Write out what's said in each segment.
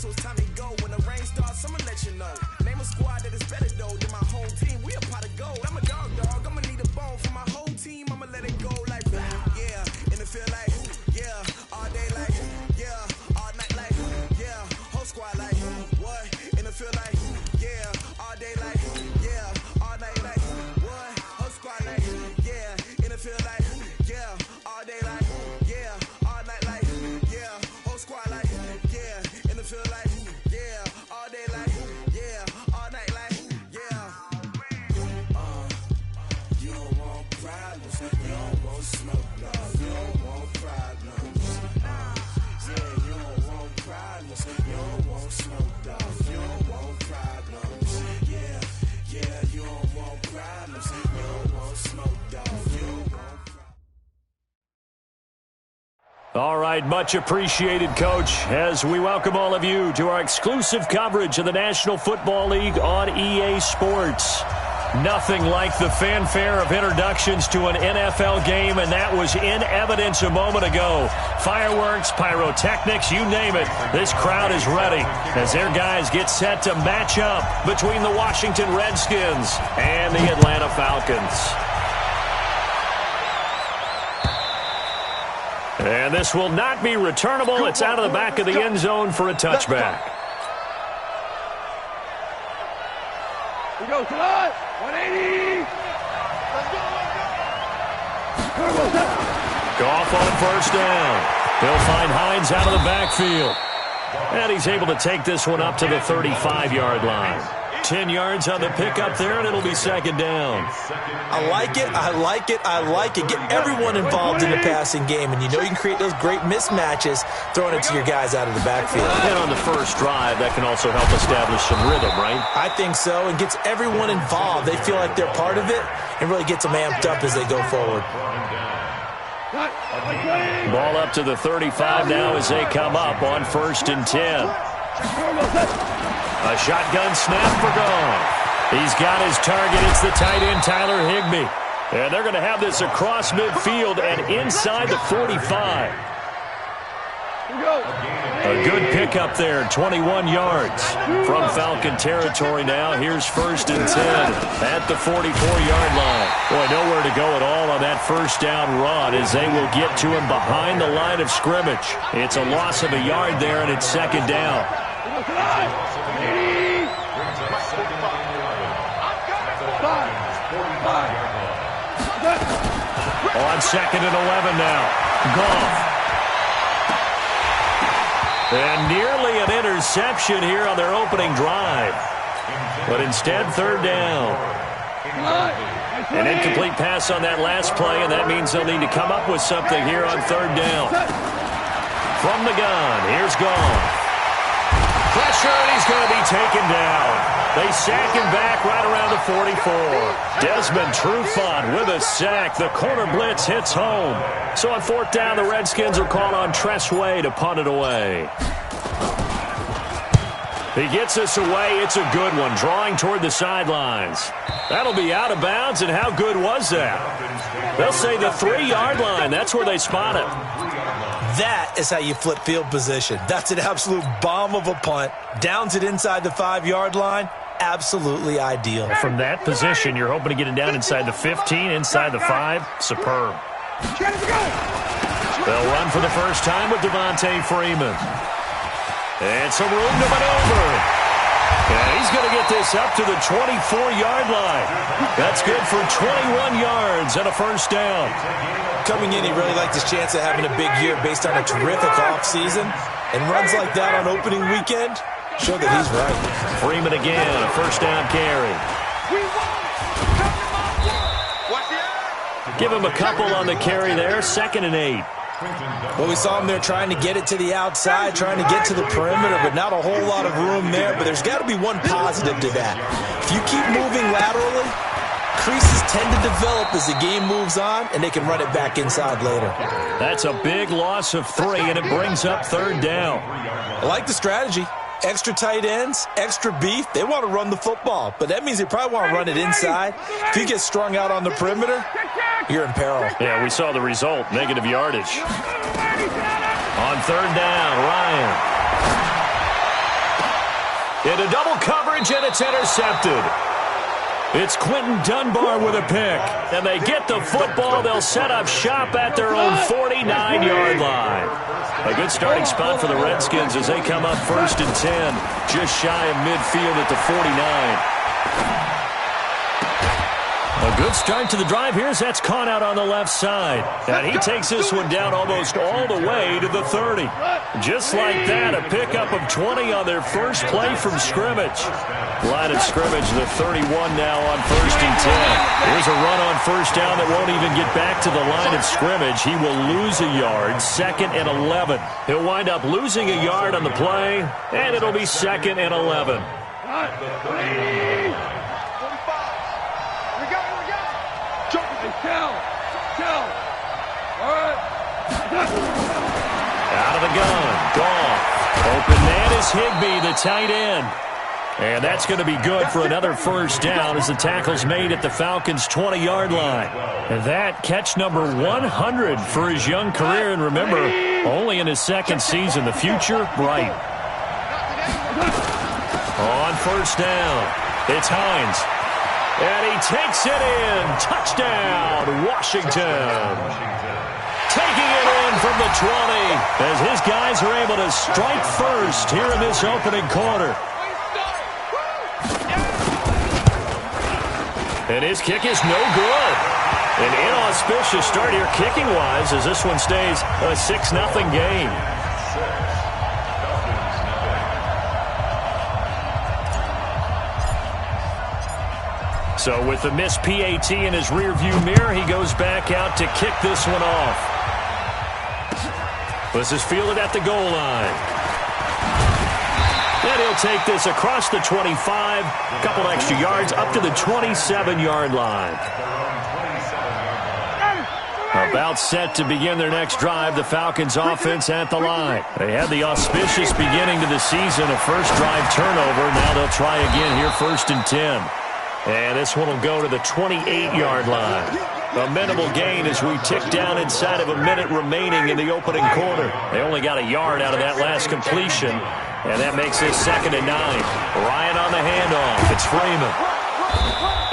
so it's time to go. When the rain starts, I'ma let you know. Name a squad that is better though than my home team. We a pot of gold. I'm a dog. I'ma need a bone for my whole team. I'ma let it go like yeah. And it feel like yeah. All day like yeah. All night like yeah. Whole squad like what? And it feel like yeah. All day like yeah. All night like what? Whole squad like yeah. And it feel like yeah. All day like yeah. All night like yeah. Whole squad like yeah. And it feel like yeah. All day like yeah. All night like yeah. You don't want problems. You don't want smoke, no. You don't want problems. Yeah, you don't want problems. You don't want smoke, no. You don't want problems. Yeah, you don't want problems. You don't want smoke, no. You don't want. All right, much appreciated, Coach, as we welcome all of you to our exclusive coverage of the National Football League on EA Sports. Nothing like the fanfare of introductions to an NFL game, and that was in evidence a moment ago. Fireworks, pyrotechnics, you name it. This crowd is ready as their guys get set to match up between the Washington Redskins and the Atlanta Falcons. And this will not be returnable. It's out of the back of the end zone for a touchback. We go, Todd! 180! Let's go! Goff on first down. He'll find Hines out of the backfield. And he's able to take this one up to the 35-yard line. 10 yards on the pickup there, and it'll be second down. I like it, I like it, I like it. Get everyone involved in the passing game, and you know you can create those great mismatches throwing it to your guys out of the backfield. And on the first drive, that can also help establish some rhythm, right? I think so, and gets everyone involved. They feel like they're part of it, and really gets them amped up as they go forward. Ball up to the 35 now as they come up on 1st and 10. A shotgun snap for Goff. He's got his target. It's the tight end, Tyler Higbee. And they're going to have this across midfield and inside the 45. A good pickup there, 21 yards. From Falcon territory now, here's 1st and 10 at the 44-yard line. Boy, nowhere to go at all on that first down run as they will get to him behind the line of scrimmage. It's a loss of a yard there, and it's second down. On 2nd and 11 now. Goff. And nearly an interception here on their opening drive. But instead, 3rd down. An incomplete pass on that last play, and that means they'll need to come up with something here on 3rd down. From the gun, here's Goff. Pressure, and he's going to be taken down. They sack him back right around the 44. Desmond Trufant with a sack. The corner blitz hits home. So on 4th down, the Redskins will call on Tressway to punt it away. He gets us away. It's a good one, drawing toward the sidelines. That'll be out of bounds, and how good was that? They'll say the 3-yard line. That's where they spot it. That is how you flip field position. That's an absolute bomb of a punt. Downs it inside the 5-yard line. Absolutely ideal. From that position, you're hoping to get it down inside the 15, inside the 5. Superb. They'll run for the first time with Devontae Freeman. And some room to maneuver. And he's going to get this up to the 24-yard line. That's good for 21 yards and a first down. Coming in, he really liked his chance of having a big year based on a terrific offseason. And runs like that on opening weekend show that he's right. Freeman again, a first down carry. Give him a couple on the carry there, 2nd and 8. Well, we saw him there trying to get it to the outside, trying to get to the perimeter, but not a whole lot of room there. But there's got to be one positive to that. If you keep moving laterally, creases tend to develop as the game moves on, and they can run it back inside later. That's a big loss of 3, and it brings up 3rd down. I like the strategy. Extra tight ends, extra beef. They want to run the football, but that means they probably want to run it inside. If you get strung out on the perimeter, you're in peril. Yeah, we saw the result, negative yardage. On 3rd down, Ryan. Into double coverage, and it's intercepted. It's Quentin Dunbar with a pick. And they get the football. They'll set up shop at their own 49-yard line. A good starting spot for the Redskins as they come up 1st and 10, just shy of midfield at the 49. A good start to the drive here as that's caught out on the left side. And he takes this one down almost all the way to the 30. Just like that, a pickup of 20 on their first play from scrimmage. Line of scrimmage, the 31 now on 1st and 10. Here's a run on 1st down that won't even get back to the line of scrimmage. He will lose a yard, 2nd and 11. He'll wind up losing a yard on the play, and it'll be 2nd and 11. Out of the gun, Goff. Open man is Higbee, the tight end. And that's going to be good for another 1st down as the tackle's made at the Falcons' 20-yard line. And that catch number 100 for his young career. And remember, only in his 2nd season. The future, bright. On 1st down, it's Hines. And he takes it in. Touchdown, Washington. Taking it in from the 20 as his guys are able to strike first here in this opening quarter. And his kick is no good. An inauspicious start here kicking-wise as this one stays a 6-0 game. So with the missed PAT in his rearview mirror, he goes back out to kick this one off. This is fielded at the goal line. And he'll take this across the 25, a couple extra yards, up to the 27-yard line. About set to begin their next drive, the Falcons offense at the line. They had the auspicious beginning to the season, a first drive turnover. Now they'll try again here, 1st and 10. And this one will go to the 28-yard line. A minimal gain as we tick down inside of a minute remaining in the opening quarter. They only got a yard out of that last completion, and that makes this 2nd and 9. Ryan on the handoff. It's Freeman.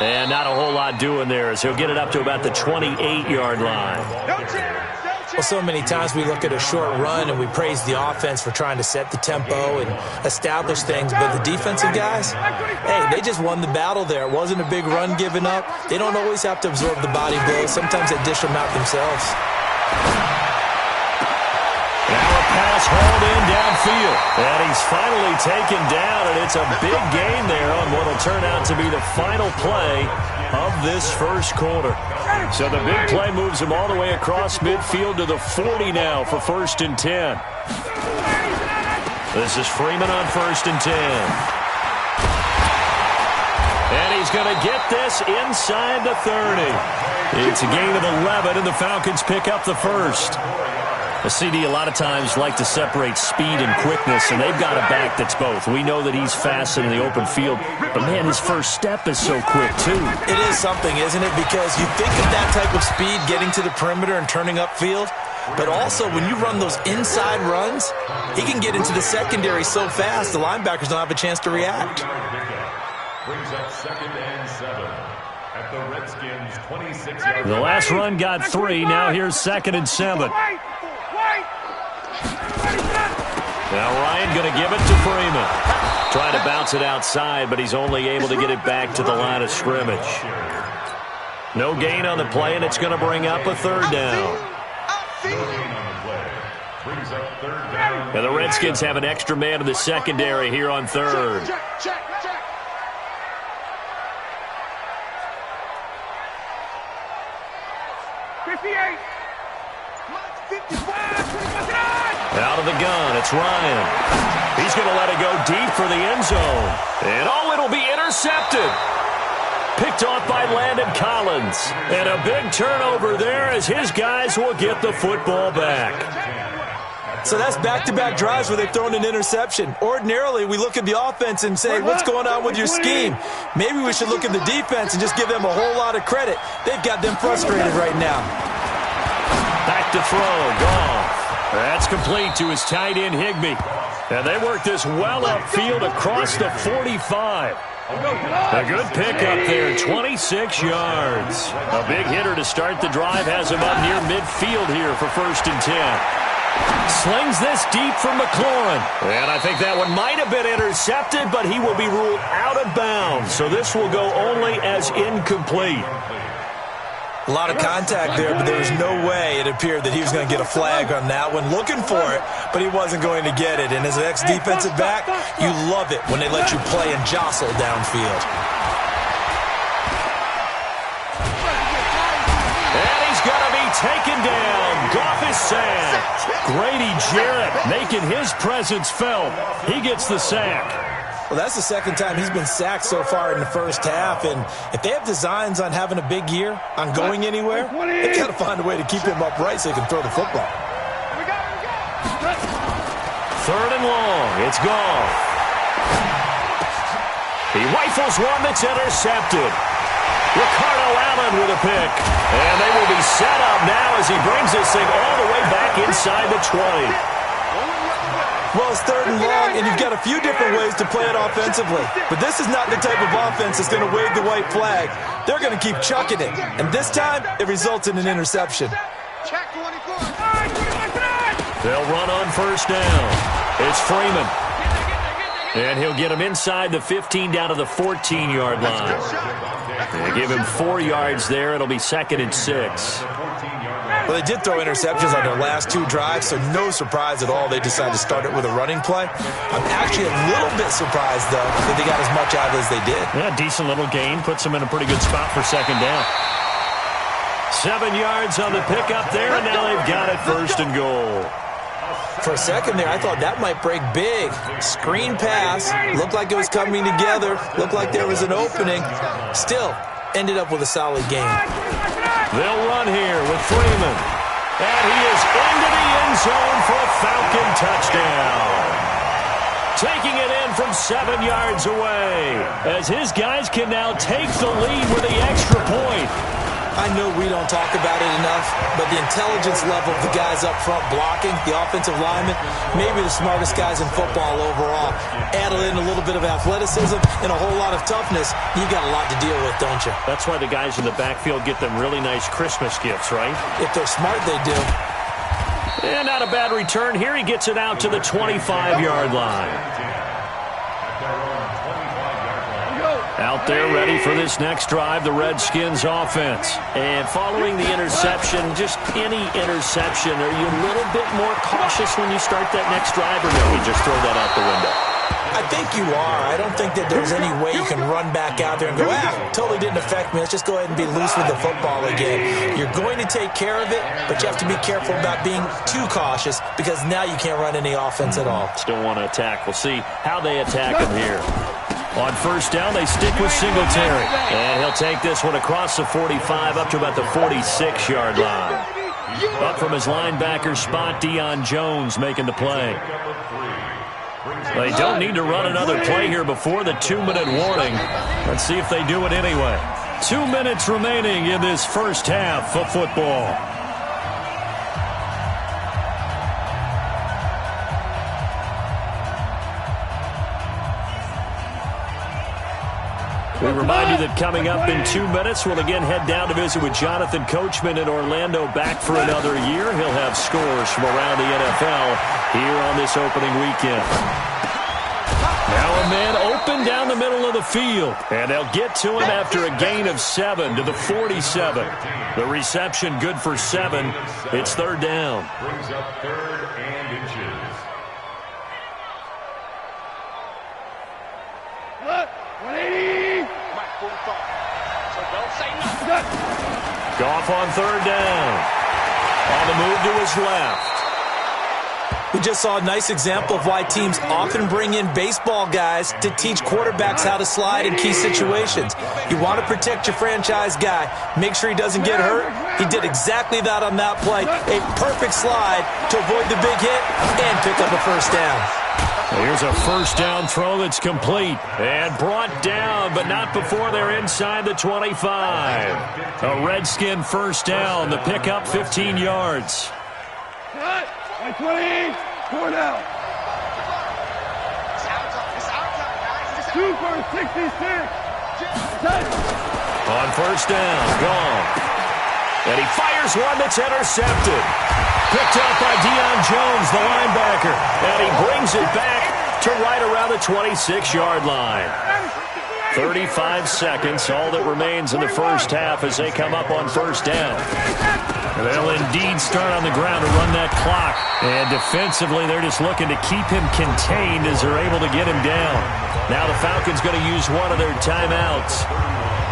And not a whole lot doing there as he'll get it up to about the 28-yard line. Well, so many times we look at a short run and we praise the offense for trying to set the tempo and establish things, but the defensive guys, hey, they just won the battle there. It wasn't a big run given up. They don't always have to absorb the body blows. Sometimes they dish them out themselves. Now a pass hauled in downfield. And he's finally taken down, and it's a big gain there on what will turn out to be the final play of this first quarter. So the big play moves him all the way across midfield to the 40 now for 1st and 10. This is Freeman on 1st and 10. And he's going to get this inside the 30. It's a gain of 11, and the Falcons pick up the first. The CD a lot of times like to separate speed and quickness, and they've got a back that's both. We know that he's fast in the open field, but, man, his first step is so quick, too. It is something, isn't it? Because you think of that type of speed getting to the perimeter and turning upfield, but also when you run those inside runs, he can get into the secondary so fast the linebackers don't have a chance to react. Brings up 2nd and 7 at the Redskins 26-yard line. The last run got 3. Now here's 2nd and 7. Now Ryan going to give it to Freeman. Trying to bounce it outside, but he's only able to get it back to the line of scrimmage. No gain on the play, and it's going to bring up a 3rd down. And the Redskins have an extra man in the secondary here on 3rd. Out of the gun, it's Ryan. He's going to let it go deep for the end zone. And it'll be intercepted. Picked off by Landon Collins. And a big turnover there as his guys will get the football back. So that's back-to-back drives where they've thrown an interception. Ordinarily, we look at the offense and say, what's going on with your scheme? Maybe we should look at the defense and just give them a whole lot of credit. They've got them frustrated right now. Back to throw, Goff. That's complete to his tight end, Higbee. And they work this well upfield across the 45. A good pickup there, 26 yards. A big hitter to start the drive has him up near midfield here for 1st and 10. Slings this deep for McLaurin. And I think that one might have been intercepted, but he will be ruled out of bounds. So this will go only as incomplete. A lot of contact there, but there was no way it appeared that he was going to get a flag on that one. Looking for it, but he wasn't going to get it. And as an ex-defensive back, you love it when they let you play and jostle downfield. And he's going to be taken down. Goff is sacked. Grady Jarrett making his presence felt. He gets the sack. Well, that's the second time he's been sacked so far in the first half, and if they have designs on having a big year, on going anywhere, they've got to find a way to keep him upright so he can throw the football. 3rd and long. It's Goff. He rifles one that's intercepted. Ricardo Allen with a pick. And they will be set up now as he brings this thing all the way back inside the 20. Well, it's 3rd and long, and you've got a few different ways to play it offensively. But this is not the type of offense that's going to wave the white flag. They're going to keep chucking it. And this time, it results in an interception. They'll run on 1st down. It's Freeman. And he'll get him inside the 15 down to the 14-yard line. They give him 4 yards there. It'll be 2nd and 6. Well, they did throw interceptions on their last 2 drives, so no surprise at all they decided to start it with a running play. I'm actually a little bit surprised, though, that they got as much out as they did. Yeah, decent little gain. Puts them in a pretty good spot for 2nd down. 7 yards on the pickup there, and now they've got it 1st and goal. For a second there, I thought that might break big. Screen pass. Looked like it was coming together. Looked like there was an opening. Still, ended up with a solid game. They'll run here with Freeman. And he is into the end zone for a Falcon touchdown. Taking it in from 7 yards away, as his guys can now take the lead with the extra point. I know we don't talk about it enough, but the intelligence level of the guys up front blocking, the offensive linemen, maybe the smartest guys in football overall. Add in a little bit of athleticism and a whole lot of toughness, you got a lot to deal with, don't you? That's why the guys in the backfield get them really nice Christmas gifts, right? If they're smart, they do. And not a bad return here. He gets it out to the 25-yard line. Out there ready for this next drive, the Redskins offense. And following the interception, just any interception, are you a little bit more cautious when you start that next drive, or no, you just throw that out the window? I think you are. I don't think that there's any way you can run back out there and go, totally didn't affect me. Let's just go ahead and be loose with the football again. You're going to take care of it, but you have to be careful about being too cautious because now you can't run any offense at all. Still want to attack. We'll see how they attack him here. On 1st down, they stick with Singletary. And he'll take this one across the 45 up to about the 46-yard line. Up from his linebacker spot, Deion Jones making the play. They don't need to run another play here before the 2-minute warning. Let's see if they do it anyway. 2 minutes remaining in this first half of football. We remind you that coming up in 2 minutes, we'll again head down to visit with Jonathan Coachman in Orlando, back for another year. He'll have scores from around the NFL here on this opening weekend. Now a man open down the middle of the field, and they'll get to him after a gain of 7 to the 47. The reception good for 7. It's 3rd down. Brings up 3rd and inches. 180. Goff on 3rd down. On the move to his left. We just saw a nice example of why teams often bring in baseball guys to teach quarterbacks how to slide in key situations. You want to protect your franchise guy. Make sure he doesn't get hurt. He did exactly that on that play. A perfect slide to avoid the big hit and pick up a 1st down. Here's a 1st down throw that's complete and brought down, but not before they're inside the 25. A Redskin 1st down. The pickup 15 yards. 20, 4 down. 2 for 66. On first down, gone. And he fires one that's intercepted. Picked up by Deion Jones, the linebacker. And he brings it back to right around the 26-yard line. 35 seconds, all that remains in the first half as they come up on first down. They'll indeed start on the ground to run that clock. And defensively, they're just looking to keep him contained as they're able to get him down. Now the Falcons going to use one of their timeouts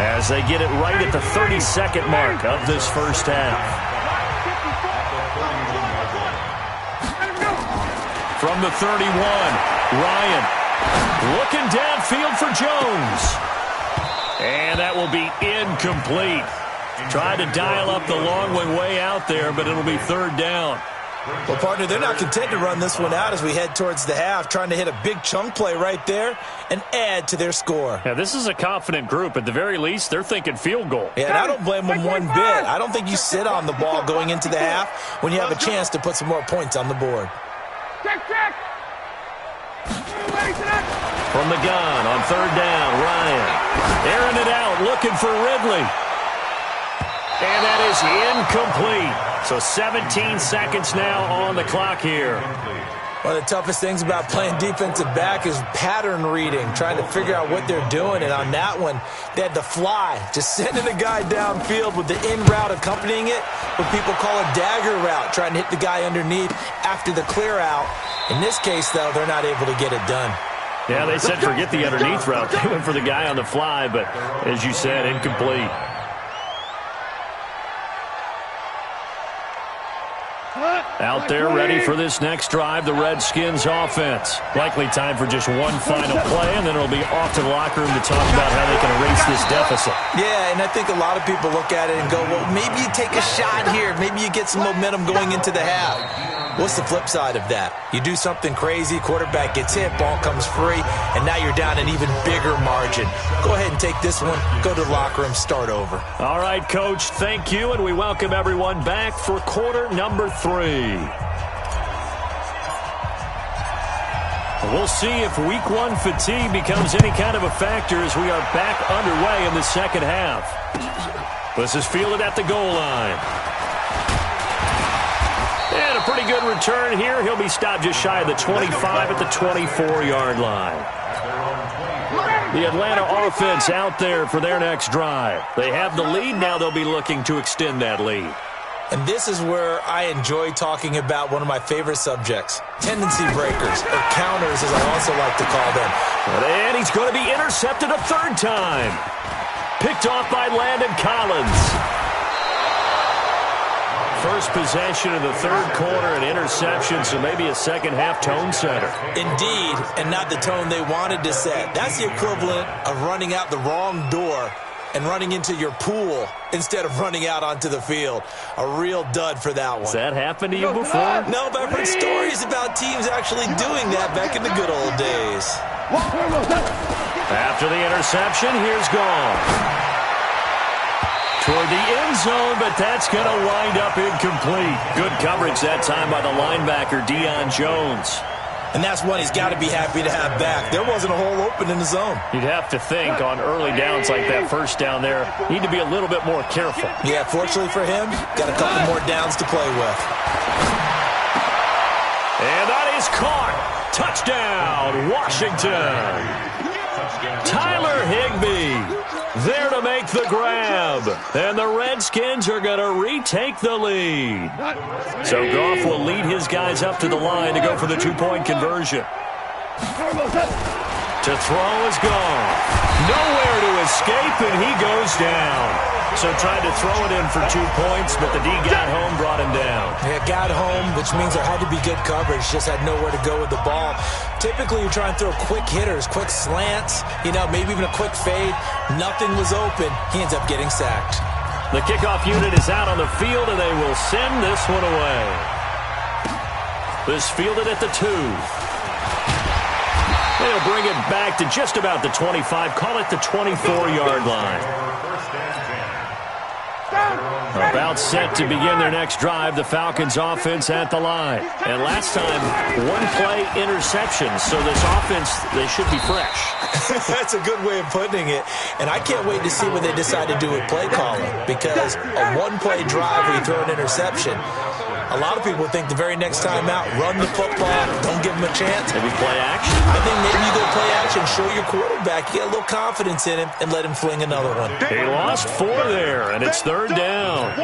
as they get it right at the 30-second mark of this first half. From the 31, Ryan looking downfield for Jones. And that will be incomplete. Tried to dial up the long one way out there, but it'll be third down. Well, partner, they're not content to run this one out as we head towards the half, trying to hit a big chunk play right there and add to their score. Yeah, this is a confident group. At the very least, they're thinking field goal. Yeah, and I don't blame them one bit. I don't think you sit on the ball going into the half when you have a chance to put some more points on the board. Check. From the gun on third down, Ryan airing it out, looking for Ridley. And that is incomplete. So 17 seconds now on the clock here. One of the toughest things about playing defensive back is pattern reading, trying to figure out what they're doing. And on that one, they had to fly, just sending a guy downfield with the in route accompanying it, what people call a dagger route, trying to hit the guy underneath after the clear out. In this case, though, they're not able to get it done. Yeah, they said forget the underneath route. They went for the guy on the fly, but as you said, incomplete. Out there ready for this next drive, the Redskins offense. Likely time for just one final play, and then it'll be off to the locker room to talk about how they can erase this deficit. Yeah, and I think a lot of people look at it and go, well, maybe you take a shot here. Maybe you get some momentum going into the half. What's the flip side of that? You do something crazy, quarterback gets hit, ball comes free, and now you're down an even bigger margin. Go ahead and take this one, go to the locker room, start over. All right, Coach, thank you, and we welcome everyone back for quarter number 3. We'll see if week 1 fatigue becomes any kind of a factor as we are back underway in the second half. This is fielded at the goal line. And a pretty good return here. He'll be stopped just shy of the 25 at the 24-yard line. The Atlanta offense out there for their next drive. They have the lead. Now they'll be looking to extend that lead. And this is where I enjoy talking about one of my favorite subjects, tendency breakers, or counters as I also like to call them. And he's going to be intercepted a third time. Picked off by Landon Collins. First possession of the third quarter, an interception, so maybe a second-half tone setter. Indeed, and not the tone they wanted to set. That's the equivalent of running out the wrong door and running into your pool instead of running out onto the field. A real dud for that one. Has that happened to you before? No, but I've heard stories about teams actually doing that back in the good old days. After the interception, here's gone. Toward the end zone, but that's going to wind up incomplete. Good coverage that time by the linebacker, Deion Jones. And that's one he's got to be happy to have back. There wasn't a hole open in the zone. You'd have to think on early downs like that first down there, need to be a little bit more careful. Yeah, fortunately for him, got a couple more downs to play with. And that is caught. Touchdown, Washington. Tyler Higbee there to make the grab. And the Redskins are going to retake the lead. So Goff will lead his guys up to the line to go for the two-point conversion. To throw is gone. Nowhere to escape, and he goes down. So tried to throw it in for 2 points, but the D got home, brought him down. Yeah, got home, which means there had to be good coverage. Just had nowhere to go with the ball. Typically, you try and throw quick hitters, quick slants, maybe even a quick fade. Nothing was open. He ends up getting sacked. The kickoff unit is out on the field, and they will send this one away. This fielded at the 2. They'll bring it back to just about the 25. Call it the 24-yard line. About set to begin their next drive, the Falcons offense at the line. And last time, one-play interception, so this offense, they should be fresh. That's a good way of putting it. And I can't wait to see what they decide to do with play calling, because a one-play drive where you throw an interception, a lot of people think the very next time out, run the football, don't give them a chance. Maybe play action? I think maybe you go play action, show your quarterback, you get a little confidence in him, and let him fling another one. He lost 4 there, and it's 3rd down.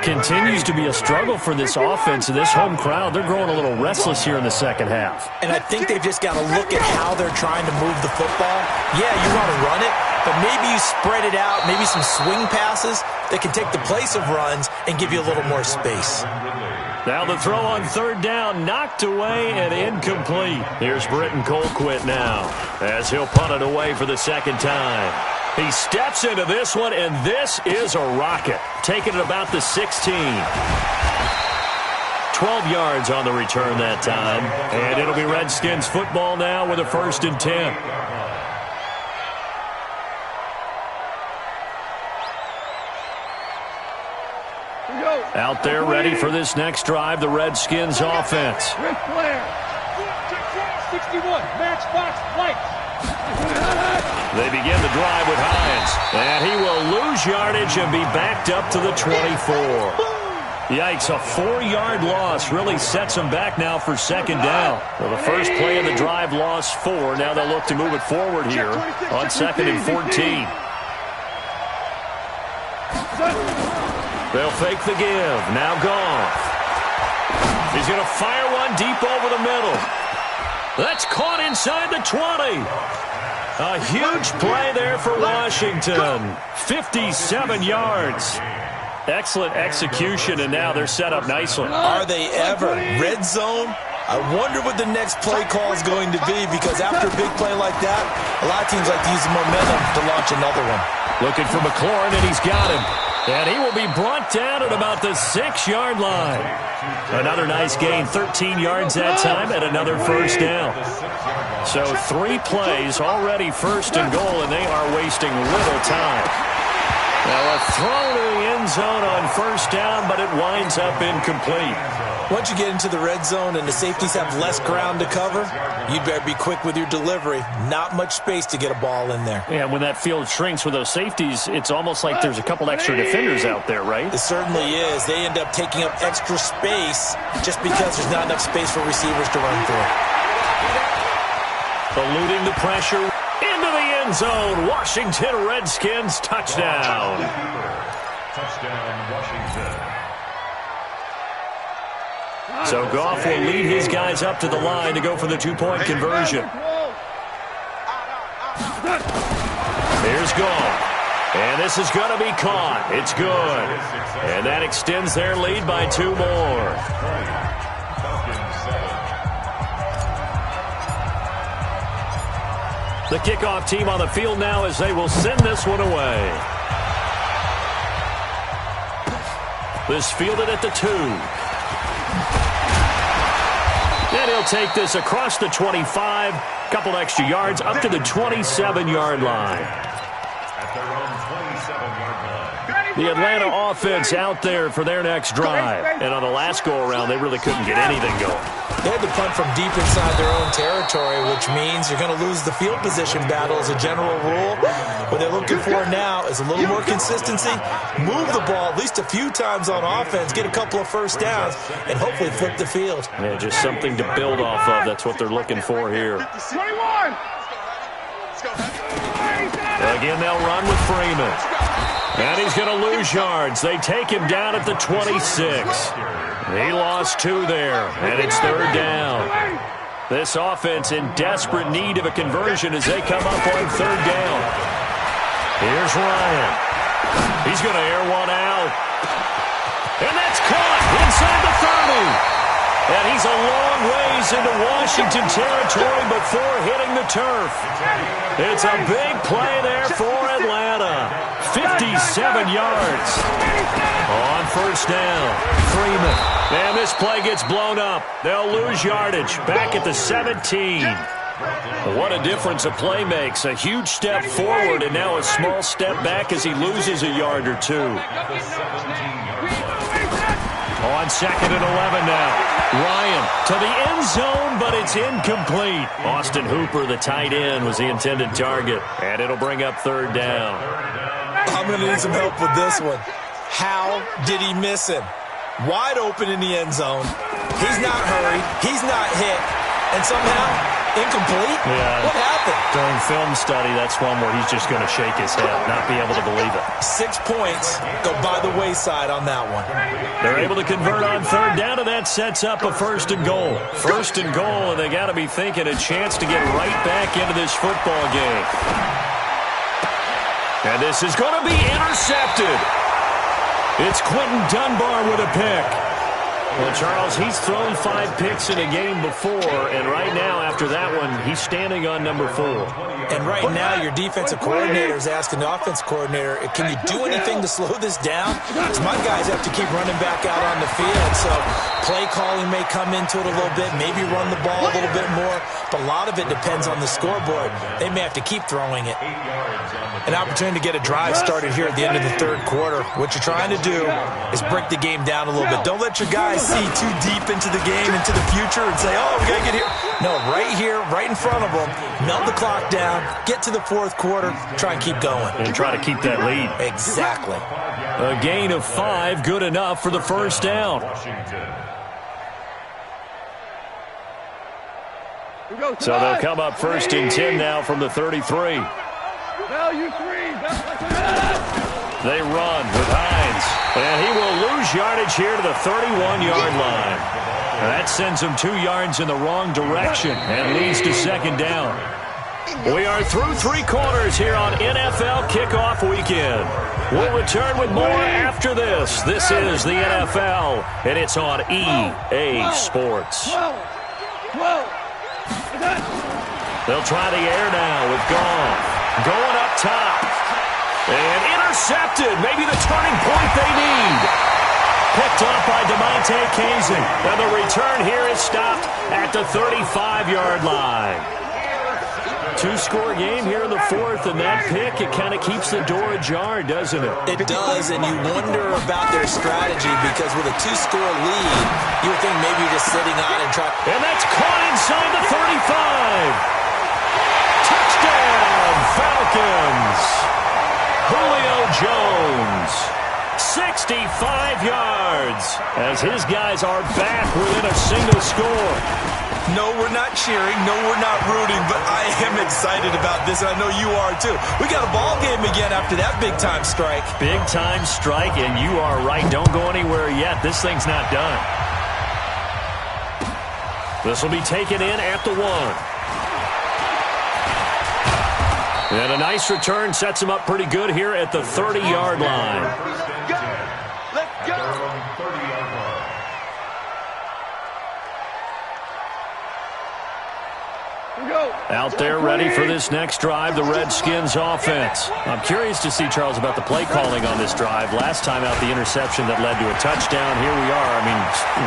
Continues to be a struggle for this offense and this home crowd. They're growing a little restless here in the second half. And I think they've just got to look at how they're trying to move the football. Yeah, you want to run it, but maybe you spread it out, maybe some swing passes that can take the place of runs and give you a little more space. Now the throw on 3rd down, knocked away and incomplete. Here's Britton Colquitt now as he'll punt it away for the second time. He steps into this one, and this is a rocket. Taking it about the 16. 12 yards on the return that time. And it'll be Redskins football now with a 1st and 10. Out there ready for this next drive, the Redskins offense. Rick Blair. 61. Matchbox lights. They begin the drive with Hines. And he will lose yardage and be backed up to the 24. Yikes, a 4-yard loss really sets them back now for 2nd down. Well, the first play of the drive lost 4. Now they'll look to move it forward here on 2nd and 14. They'll fake the give. Now Goff. He's going to fire one deep over the middle. That's caught inside the 20. A huge play there for Washington. 57 yards. Excellent execution, and now they're set up nicely. Are they ever? Red zone? I wonder what the next play call is going to be, because after a big play like that, a lot of teams like to use the momentum to launch another one. Looking for McLaurin, and he's got him. And he will be brought down at about the 6-yard line. Another nice gain, 13 yards that time, and another 1st down. So 3 plays, already 1st and goal, and they are wasting little time. Now a throw to the end zone on 1st down, but it winds up incomplete. Once you get into the red zone and the safeties have less ground to cover, you'd better be quick with your delivery. Not much space to get a ball in there. Yeah, when that field shrinks with those safeties, it's almost like there's a couple extra defenders out there, right? It certainly is. They end up taking up extra space just because there's not enough space for receivers to run through. Eluding the pressure into the end zone. Washington Redskins touchdown. Touchdown, Washington. So Goff will lead his guys up to the line to go for the 2-point conversion. Here's Goff. And this is going to be caught. It's good. And that extends their lead by 2 more. The kickoff team on the field now as they will send this one away. This fielded at the 2. And he'll take this across the 25, couple extra yards, up to the 27-yard line. At their own 27-yard line. The Atlanta offense out there for their next drive. And on the last go-around, they really couldn't get anything going. They had to punt from deep inside their own territory, which means you're going to lose the field position battle as a general rule. What they're looking for now is a little more consistency, move the ball at least a few times on offense, get a couple of 1st downs, and hopefully flip the field. Yeah, just something to build off of. That's what they're looking for here. 21. Again, they'll run with Freeman. And he's going to lose yards. They take him down at the 26. He lost 2 there, and it's 3rd down. This offense in desperate need of a conversion as they come up on 3rd down. Here's Ryan. He's going to air one out. And that's caught inside the 30. And he's a long ways into Washington territory before hitting the turf. It's a big play there for Atlanta. 57 yards. On 1st down, Freeman. And this play gets blown up. They'll lose yardage. Back at the 17. What a difference a play makes. A huge step forward and now a small step back as he loses a yard or 2. At the 17-yard On 2nd and 11 now. Ryan to the end zone, but it's incomplete. Austin Hooper, the tight end, was the intended target. And it'll bring up 3rd down. I'm going to need some help with this one. How did he miss him? Wide open in the end zone. He's not hurried. He's not hit. And somehow, incomplete? Yeah. What happened? During film study, that's one where he's just going to shake his head, not be able to believe it. 6 points go by the wayside on that one. They're able to convert on 3rd down, and that sets up a 1st and goal. 1st and goal, and they got to be thinking a chance to get right back into this football game. And this is going to be intercepted. It's Quentin Dunbar with a pick. Well, Charles, he's thrown 5 picks in a game before, and right now, after that one, he's standing on number 4. And right now, your defensive coordinator is asking the offensive coordinator, can you do anything to slow this down? Because my guys have to keep running back out on the field, so play calling may come into it a little bit, maybe run the ball a little bit more, but a lot of it depends on the scoreboard. They may have to keep throwing it. An opportunity to get a drive started here at the end of the 3rd quarter. What you're trying to do is break the game down a little bit. Don't let your guys see too deep into the game, into the future, and say, oh, we got to get here. No, right here, right in front of them, melt the clock down, get to the 4th quarter, try and keep going. And try to keep that lead. Exactly. A gain of 5, good enough for the 1st down. So they'll come up 1st and 10 now from the 33. Value 3. They run with Hines, and he will lose yardage here to the 31-yard line. And that sends him 2 yards in the wrong direction and leads to 2nd down. We are through 3 quarters here on NFL Kickoff Weekend. We'll return with more after this. This is the NFL, and it's on EA Sports. They'll try the air now with Goff. Going up top. And intercepted. Maybe the turning point they need. Picked off by DeMonte Kazin. And the return here is stopped at the 35-yard line. 2-score game here in the 4th, and that pick, it kind of keeps the door ajar, doesn't it? It does, and you wonder about their strategy because with a 2-score lead, you would think maybe you're just sitting on and trying. And that's caught inside the 35. Touchdown, Falcons. Julio Jones, 65 yards, as his guys are back within a single score. No, we're not cheering. No, we're not rooting, but I am excited about this, and I know you are too. We got a ball game again after that big-time strike. Big-time strike, and you are right. Don't go anywhere yet. This thing's not done. This will be taken in at the 1. And a nice return sets him up pretty good here at the 30-yard line. Let's go. Out there ready for this next drive, the Redskins offense. I'm curious to see, Charles, about the play calling on this drive. Last time out, the interception that led to a touchdown. Here we are. I mean,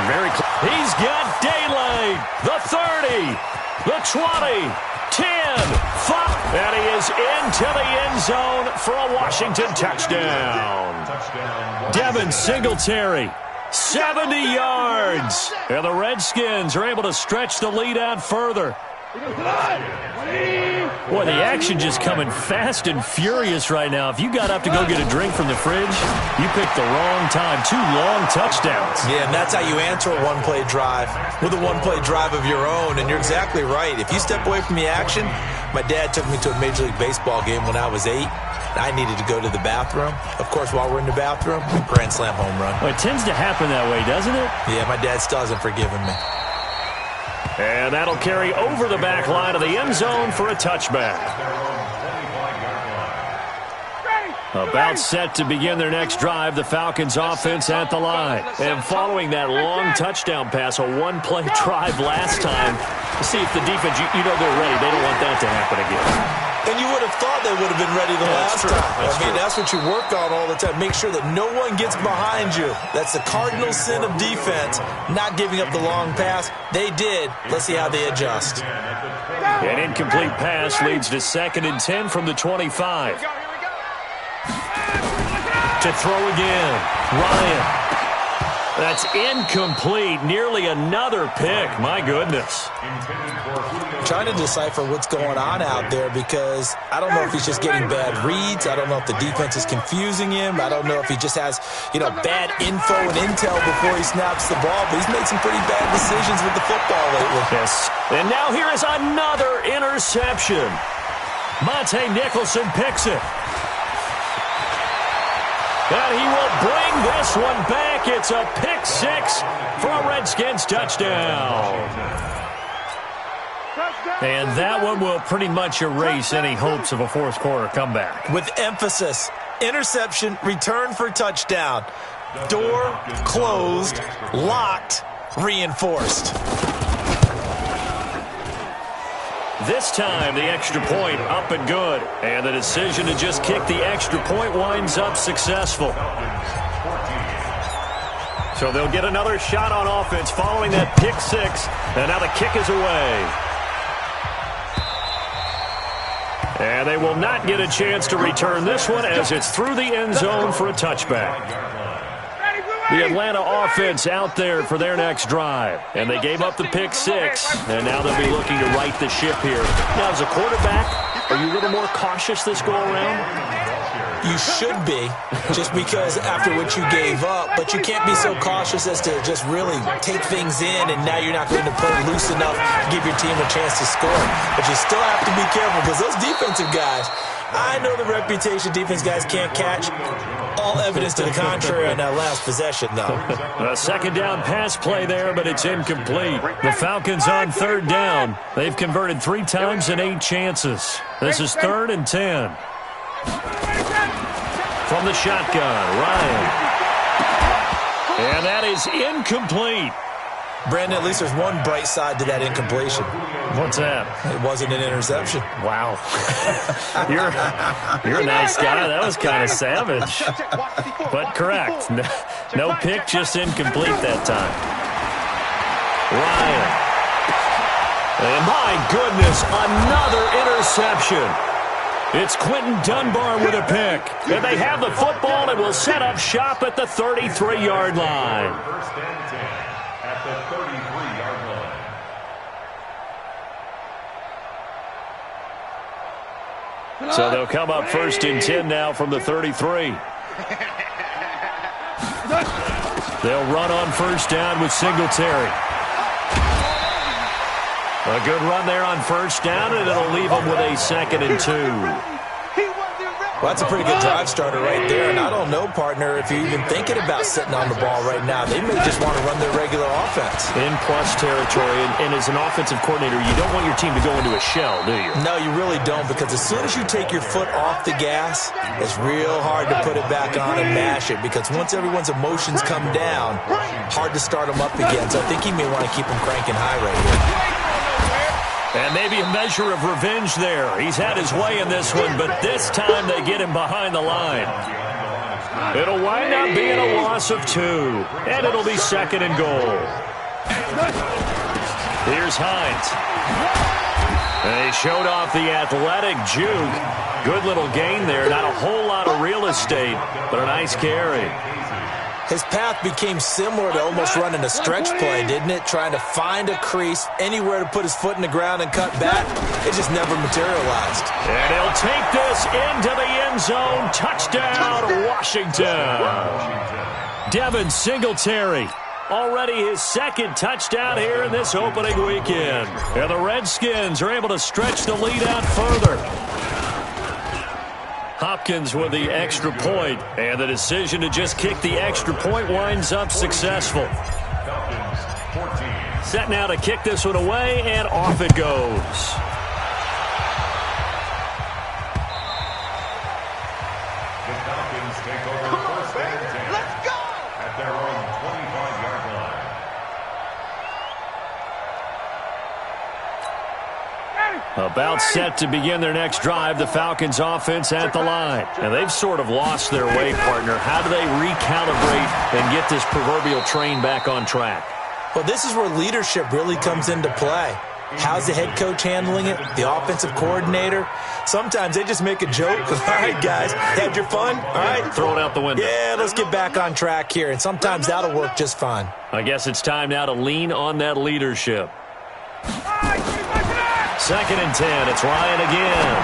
very close. He's got daylight. The 30, the 20, 10, 5. And he is into the end zone for a Washington touchdown. Devin Singletary, 70 yards. And the Redskins are able to stretch the lead out further. Boy, the action just coming fast and furious right now. If you got up to go get a drink from the fridge, you picked the wrong time. 2 long touchdowns. Yeah, and that's how you answer a one-play drive with a one-play drive of your own. And you're exactly right. If you step away from the action, my dad took me to a Major League Baseball game when I was 8. And I needed to go to the bathroom. Of course, while we're in the bathroom, grand slam home run. Well, it tends to happen that way, doesn't it? Yeah, my dad still hasn't forgiven me. And that'll carry over the back line of the end zone for a touchback. About set to begin their next drive, the Falcons offense at the line. And following that long touchdown pass, a one-play drive last time, to see if the defense, you know they're ready. They don't want that to happen again. And you would have thought they would have been ready the last time. That's what you work on all the time. Make sure that no one gets behind you. That's the cardinal sin of defense, not giving up the long pass. They did. Let's see how they adjust. An incomplete pass leads to 2nd and 10 from the 25. To throw again, Ryan. That's incomplete. Nearly another pick. My goodness. Trying to decipher what's going on out there because I don't know if he's just getting bad reads. I don't know if the defense is confusing him. I don't know if he just has, bad info and intel before he snaps the ball. But he's made some pretty bad decisions with the football lately. Yes. And now here is another interception. Monte Nicholson picks it. And he will bring this one back. It's a pick six for a Redskins touchdown. And that one will pretty much erase any hopes of a fourth quarter comeback. With emphasis, interception, return for touchdown. Door closed, locked, reinforced. This time, the extra point up and good. And the decision to just kick the extra point winds up successful. So they'll get another shot on offense following that pick six. And now the kick is away. And they will not get a chance to return this one as it's through the end zone for a touchback. The Atlanta offense out there for their next drive. And they gave up the pick six. And now they'll be looking to right the ship here. Now, as a quarterback, are you a little more cautious this go-around? You should be, just because after what you gave up. But you can't be so cautious as to just really take things in, and now you're not going to play loose enough to give your team a chance to score. But you still have to be careful because those defensive guys, I know the reputation defense guys can't catch. All evidence to the contrary on that last possession, though. A second down pass play there, but it's incomplete. The Falcons on third down. They've converted 3 times in 8 chances. This is 3rd and 10. From the shotgun, Ryan. And that is incomplete. Brandon, at least there's one bright side to that incompletion. What's that? It wasn't an interception. Wow. You're a nice guy. That was kind of savage. But correct. No pick, just incomplete that time. Ryan. And my goodness, another interception. It's Quentin Dunbar with a pick. And they have the football and will set up shop at the 33-yard line. First and 10 at the 33-yard line. So they'll come up 1st and 10 now from the 33. They'll run on 1st down with Singletary. A good run there on 1st down, and it'll leave them with a 2nd and 2. Well, that's a pretty good drive starter right there. And I don't know, partner, if you're even thinking about sitting on the ball right now. They may just want to run their regular offense. In plus territory, and as an offensive coordinator, you don't want your team to go into a shell, do you? No, you really don't, because as soon as you take your foot off the gas, it's real hard to put it back on and mash it, because once everyone's emotions come down, hard to start them up again. So I think he may want to keep them cranking high right here. And maybe a measure of revenge there. He's had his way in this one, but this time they get him behind the line. It'll wind up being a loss of 2, and it'll be 2nd and goal. Here's Hines. And he showed off the athletic juke. Good little gain there. Not a whole lot of real estate, but a nice carry. His path became similar to almost running a stretch play, didn't it? Trying to find a crease, anywhere to put his foot in the ground and cut back. It just never materialized. And he'll take this into the end zone. Touchdown, Washington. Devin Singletary. Already his 2nd touchdown here in this opening weekend. And the Redskins are able to stretch the lead out further. Hopkins with the extra point, and the decision to just kick the extra point winds up successful. Set now to kick this one away, and off it goes. The Falcons take over 1st and 10. Let's go! At their own 25-yard line. About set to begin their next drive, the Falcons offense at the line. And they've sort of lost their way, partner. How do they recalibrate and get this proverbial train back on track? Well, this is where leadership really comes into play. How's the head coach handling it? The offensive coordinator? Sometimes they just make a joke. All right, guys, had your fun? All right. Throw it out the window. Yeah, let's get back on track here, and sometimes that'll work just fine. I guess it's time now to lean on that leadership. 2nd and 10. It's Ryan again.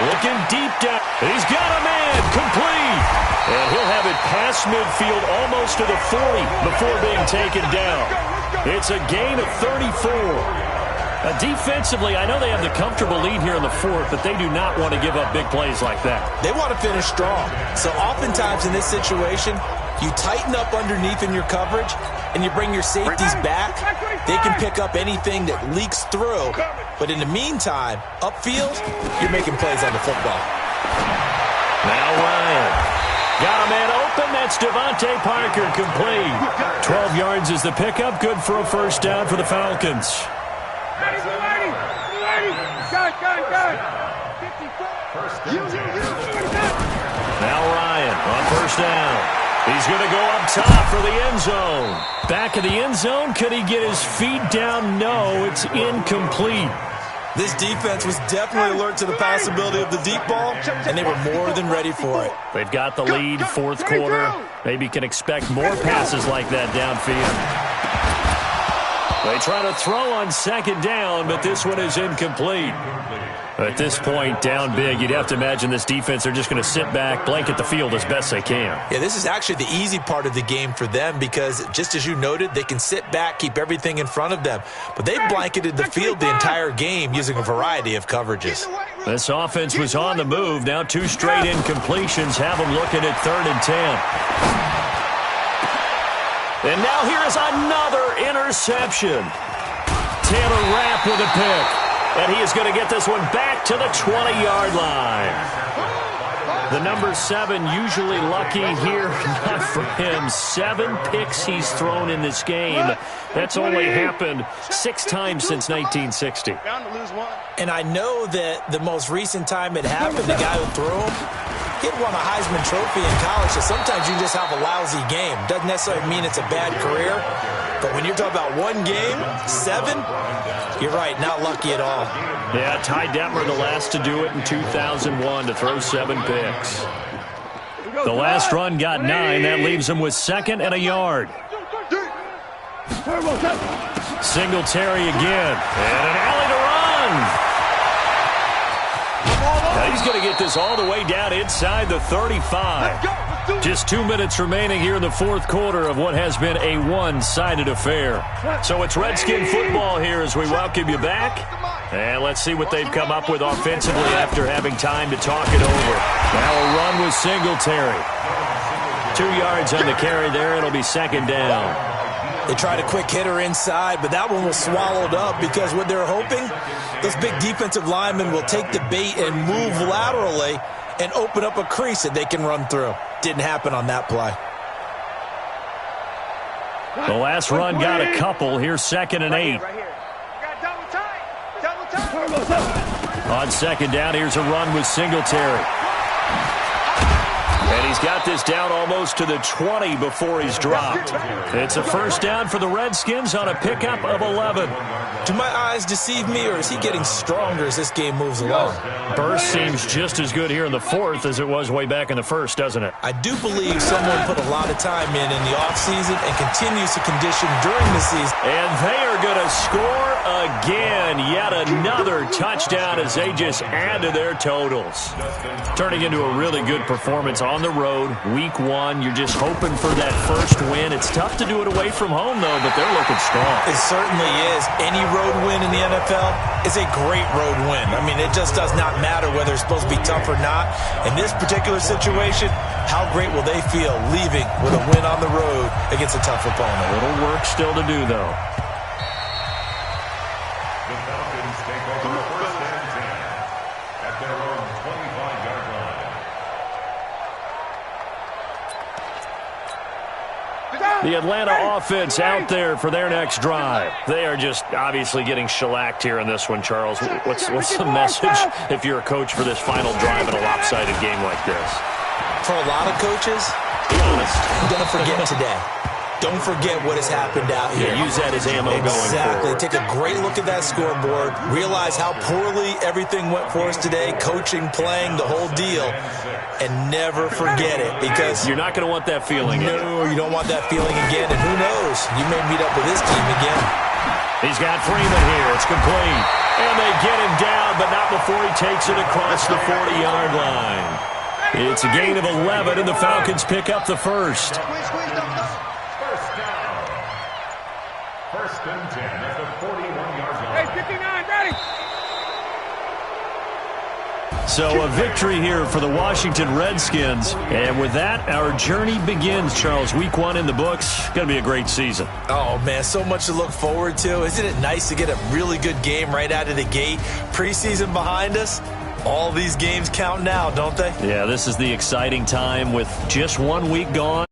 Looking deep down. He's got a man. Complete. And he'll have it past midfield almost to the 40 before being taken down. It's a gain of 34. Defensively, I know they have the comfortable lead here in the 4th, but they do not want to give up big plays like that. They want to finish strong. So oftentimes in this situation, you tighten up underneath in your coverage, and you bring your safeties back. They can pick up anything that leaks through. But in the meantime, upfield, you're making plays on the football. Now Ryan. Got a man open. That's Devontae Parker, complete. 12 yards is the pickup. Good for a first down for the Falcons. Now Ryan on first down. He's going to go up top for the end zone. Back of the end zone. Could he get his feet down? No, it's incomplete. This defense was definitely alert to the possibility of the deep ball, and they were more than ready for it. They've got the lead, 4th quarter. Maybe can expect more passes like that downfield. They try to throw on 2nd down, but this one is incomplete. At this point, down big, you'd have to imagine this defense, they're just going to sit back, blanket the field as best they can. Yeah, this is actually the easy part of the game for them because, just as you noted, they can sit back, keep everything in front of them. But they've blanketed the field the entire game using a variety of coverages. This offense was on the move. Now 2 straight incompletions have them looking at 3rd and 10. And now here is another interception. Taylor Rapp with a pick. And he is going to get this one back to the 20-yard line. The number 7 usually lucky here. Not for him. 7 picks he's thrown in this game. That's only happened 6 times since 1960. And I know that the most recent time it happened, the guy who threw him, he had won a Heisman Trophy in college, so sometimes you just have a lousy game. Doesn't necessarily mean it's a bad career, but when you're talking about one game, 7, you're right, not lucky at all. Yeah, Ty Detmer, the last to do it in 2001, to throw 7 picks. The last run got 9. That leaves him with 2nd and a yard. Singletary again, and an alley to run. Now he's going to get this all the way down inside the 35. Just 2 minutes remaining here in the 4th quarter of what has been a one-sided affair. So it's Redskin football here as we welcome you back. And let's see what they've come up with offensively after having time to talk it over. Now a run with Singletary. 2 yards on the carry there. It'll be 2nd down. They tried a quick hitter inside, but that one was swallowed up because what they're hoping, those big defensive linemen will take the bait and move laterally and open up a crease that they can run through. Didn't happen on that play. The last run got a couple. Here's 2nd and 8. On 2nd down, here's a run with Singletary. And he's got this down almost to the 20 before he's dropped. It's a first down for the Redskins on a pickup of 11. Do my eyes deceive me, or is he getting stronger as this game moves along? Burst seems just as good here in the 4th as it was way back in the 1st, doesn't it? I do believe someone put a lot of time in the offseason and continues to condition during the season. And they are going to score again. Yet another touchdown as they just add to their totals. Turning into a really good performance on the road. Week 1, you're just hoping for that first win. It's tough to do it away from home, though, but they're looking strong. It certainly is. Any road win in the NFL is a great road win. I mean, it just does not matter whether it's supposed to be tough or not. In this particular situation, how great will they feel leaving with a win on the road against a tough opponent? A little work still to do, though. The Falcons take over first and 10 at their own 25-yard line. The Atlanta offense out there for their next drive. They are just obviously getting shellacked here in this one, Charles. What's the message if you're a coach for this final drive in a lopsided game like this? For a lot of coaches, be honest, I'm going to forget today. don't forget what has happened out here. Yeah, use that as ammo going forward. Exactly. Take a great look at that scoreboard. Realize how poorly everything went for us today, coaching, playing, the whole deal. And never forget it, because you're not going to want that feeling again. No, you don't want that feeling again. And who knows? You may meet up with this team again. He's got Freeman here. It's complete. And they get him down, but not before he takes it across the 40-yard line. It's a gain of 11, and the Falcons pick up the first. First down. First and 10 at the 41-yard line. Hey, 59, ready. So a victory here for the Washington Redskins. And with that, our journey begins, Charles. Week 1 in the books. Going to be a great season. Oh, man, so much to look forward to. Isn't it nice to get a really good game right out of the gate? Preseason behind us. All these games count now, don't they? Yeah, this is the exciting time with just 1 week gone.